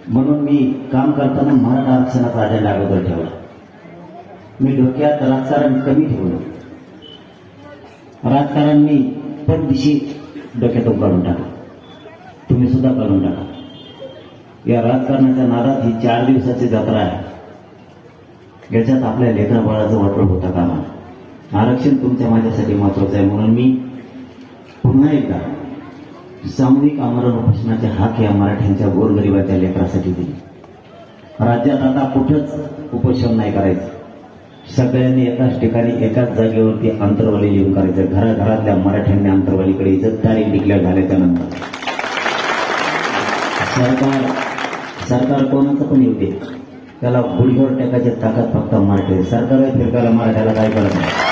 म्हणून मी काम करताना मराठा आरक्षणाचा अजेंडा अगोदर ठेवला. मी डोक्यात राजकारण कमी ठेवलं. राजकारण मी पण दिशी डोक्यातून काढून टाका. तुम्ही सुद्धा काढून टाका. या राजकारणाच्या नादात ही 4 दिवसाची जत्रा आहे. याच्यात आपल्या लेकरा बाळाचं वाटोळ होता कामा. आरक्षण तुमच्या माझ्यासाठी महत्वाचं आहे. म्हणून मी पुन्हा एकदा सामूहिक आमरण उपोषणाचे हाक या मराठ्यांच्या गोरगरिबाच्या लेकरासाठी दिली. राज्यात आता कुठंच उपोषण नाही करायचं. सगळ्यांनी एकाच ठिकाणी एकाच जागेवरती आंतरवाली येऊन करायचं. घराघरातल्या मराठ्यांनी आंतरवालीकडे इज्जतदारी डिक्लेअर झाल्याच्या नंतर सरकार कोणाचं पण येऊ दे, त्याला गुडघ्यावर टेकायची ताकद फक्त मराठी. सरकार फिरकायला मराठ्याला काय करत नाही.